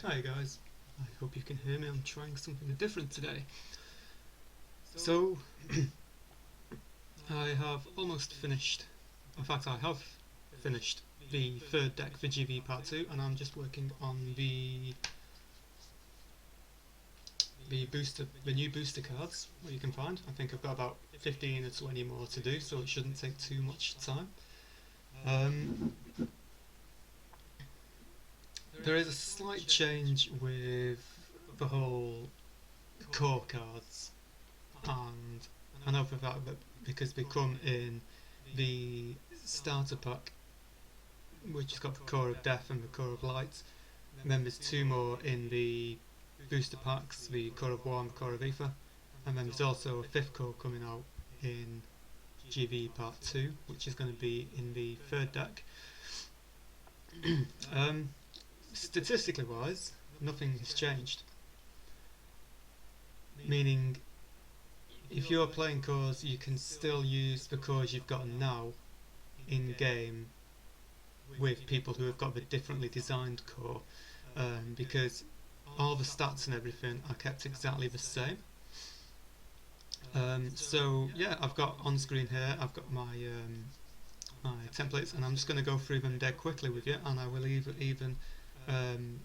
Hi guys, I hope you can hear me. I'm trying something different today. So, I have almost finished, in fact I have finished the third deck for GV Part 2 and I'm just working on the new booster cards that you can find. I think I've got about 15 or 20 more to do, so it shouldn't take too much time. Um, there is a slight change with the whole core cards, and I know for a fact that because they come in the starter pack, which has got the core of death and the core of light, and then there's two more in the booster packs, the core of war and the core of ether, and then there's also a fifth core coming out in GV Part 2, which is going to be in the third deck. um, Statistically wise, nothing has changed, meaning if you're playing cores, you can still use the cores you've got now in game with people who have got the differently designed core, because all the stats and everything are kept exactly the same. So yeah, I've got on screen here, I've got my templates, and I'm just going to go through them dead quickly with you, and I will even um,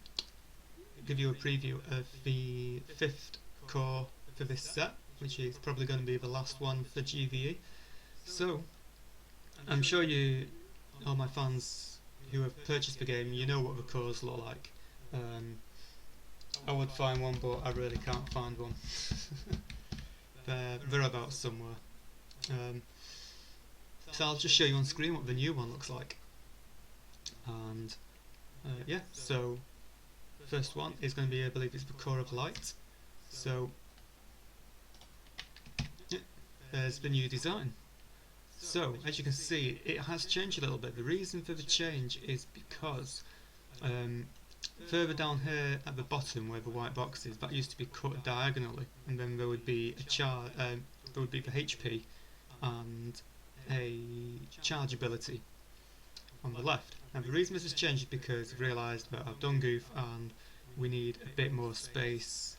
give you a preview of the fifth core for this set, which is probably going to be the last one for GVE. So I'm sure all my fans who have purchased the game, you know what the cores look like. I would find one, but I really can't find one. They're about somewhere. Um, so I'll just show you on screen what the new one looks like. And yeah, so first one is going to be, I believe it's the core of light. So yeah, there's the new design. So as you can see, it has changed a little bit. The reason for the change is because further down here at the bottom where the white box is, that used to be cut diagonally, and then there would be there would be the HP and a charge ability on the left. Now the reason this has changed is because I've realised that I've done goof and we need a bit more space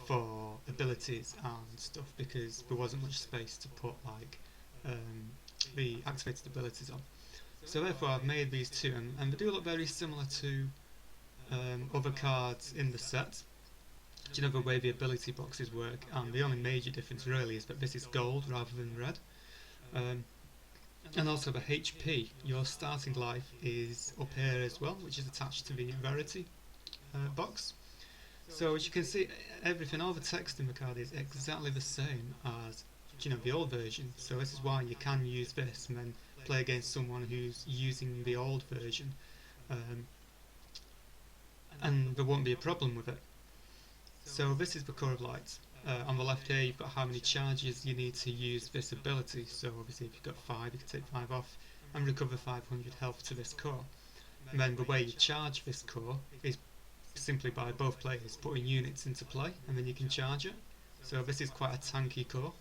for abilities and stuff, because there wasn't much space to put like the activated abilities on. So therefore I've made these two, and they do look very similar to other cards in the set. Do you know the way the ability boxes work? And the only major difference really is that this is gold rather than red. And also the HP, your starting life is up here as well, which is attached to the rarity box. So as you can see, everything, all the text in the card is exactly the same as the old version. So this is why you can use this and then play against someone who's using the old version, and there won't be a problem with it. So this is the core of light. On the left here you've got how many charges you need to use this ability. So obviously if you've got 5, you can take 5 off and recover 500 health to this core. And then the way you charge this core is simply by both players putting units into play, and then you can charge it. So this is quite a tanky core.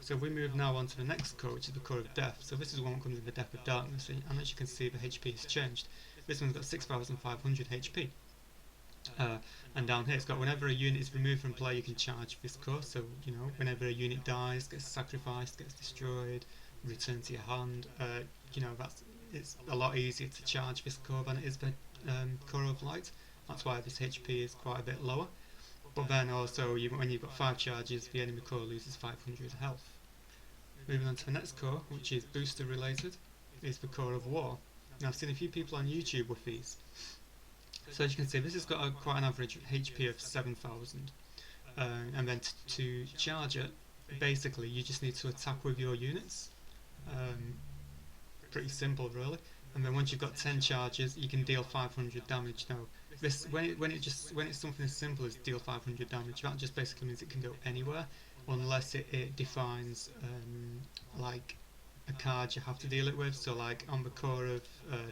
So we move now on to the next core, which is the core of death. So this is one that comes in the depth of darkness, and as you can see the HP has changed. This one's got 6500 HP. And down here it's got whenever a unit is removed from play you can charge this core. So whenever a unit dies, gets sacrificed, gets destroyed, returned to your hand, it's a lot easier to charge this core than it is the core of light. That's why this HP is quite a bit lower. But then also when you've got 5 charges, the enemy core loses 500 health. Moving on to the next core, which is booster related, is the core of war. Now I've seen a few people on YouTube with these. So as you can see, this has got quite an average HP of 7,000, and then to charge it, basically you just need to attack with your units. Pretty simple really. And then once you've got 10 charges, you can deal 500 damage. Now this when it's something as simple as deal 500 damage, that just basically means it can go anywhere, unless it defines like a card you have to deal it with. So like on the core of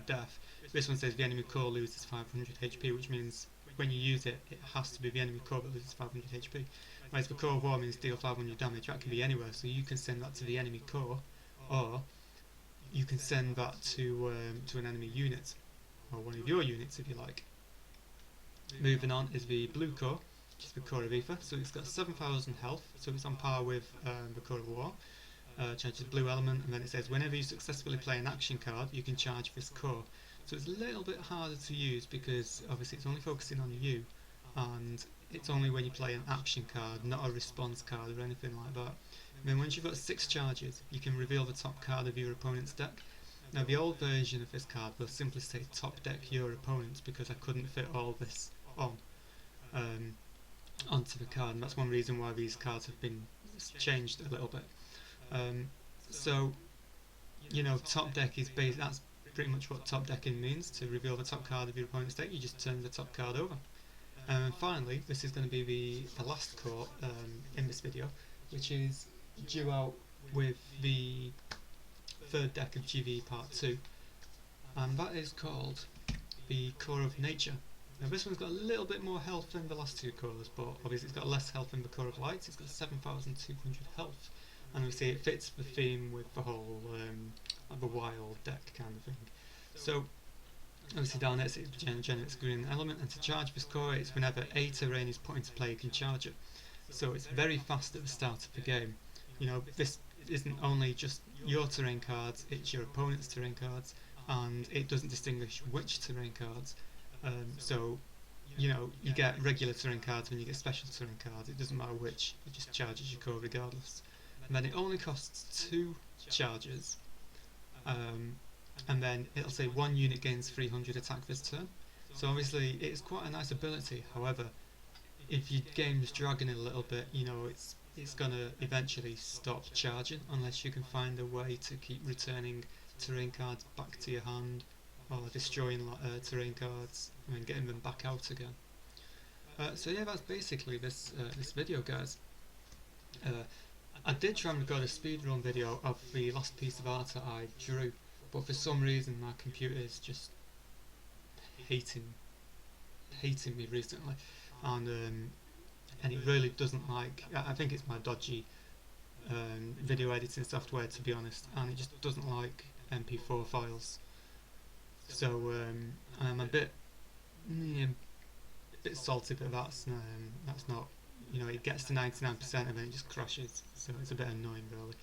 death, this one says the enemy core loses 500 HP, which means when you use it, it has to be the enemy core that loses 500 HP. Whereas the core of war means deal 500 damage, that can be anywhere, so you can send that to the enemy core, or you can send that to an enemy unit, or one of your units if you like. Moving on is the blue core, which is the core of ether. So it's got 7,000 health, so it's on par with the core of war. Charges blue element, and then it says whenever you successfully play an action card, you can charge this core. So it's a little bit harder to use because obviously it's only focusing on you, and it's only when you play an action card, not a response card or anything like that. And then once you've got 6 charges, you can reveal the top card of your opponent's deck. Now the old version of this card will simply say top deck your opponents because I couldn't fit all this on onto the card, and that's one reason why these cards have been changed a little bit. So, you know, top deck is that's pretty much what top decking means. To reveal the top card of your opponent's deck, you just turn the top card over. And finally, this is going to be the last core in this video, which is due out with the third deck of GV Part 2, and that is called the Core of Nature. Now this one's got a little bit more health than the last 2 cores, but obviously it's got less health than the Core of Lights. It's got 7,200 health, and we see it fits the theme with the whole the wild deck kind of thing. So obviously down it generates green element, and to charge this core, it's whenever a terrain is put into play, you can charge it. So it's very fast at the start of the game. You know, this isn't only just your terrain cards, it's your opponent's terrain cards, and it doesn't distinguish which terrain cards. So, you know, you get regular terrain cards when you get special terrain cards, it doesn't matter which, it just charges your core regardless. And then it only costs 2 charges, and then it'll say 1 unit gains 300 attack this turn. So obviously it's quite a nice ability. However, if your game's dragging a little bit, you know, it's gonna eventually stop charging unless you can find a way to keep returning terrain cards back to your hand, or destroying terrain cards and then getting them back out again. So yeah, that's basically this video, guys. I did try and record a speedrun video of the last piece of art that I drew, but for some reason my computer is just hating me recently, and it really doesn't like. I think it's my dodgy video editing software, to be honest, and it just doesn't like MP4 files. So I'm a bit salty, but that's not. You know, it gets to 99% and then it just crashes, so it's a bit annoying, really.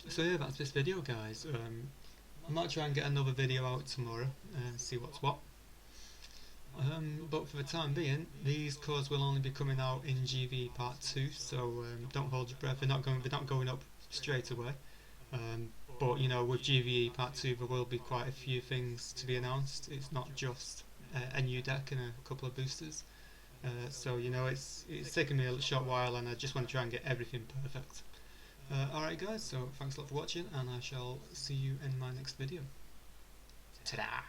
So yeah, that's this video, guys. I might try and get another video out tomorrow and see what's what. But for the time being, these cores will only be coming out in GV Part 2, so don't hold your breath. They're not going up straight away. But you know, with GVE Part 2, there will be quite a few things to be announced. It's not just a new deck and a couple of boosters. So you know, it's taken me a short while, and I just want to try and get everything perfect. Alright guys, so thanks a lot for watching, and I shall see you in my next video. Ta-da!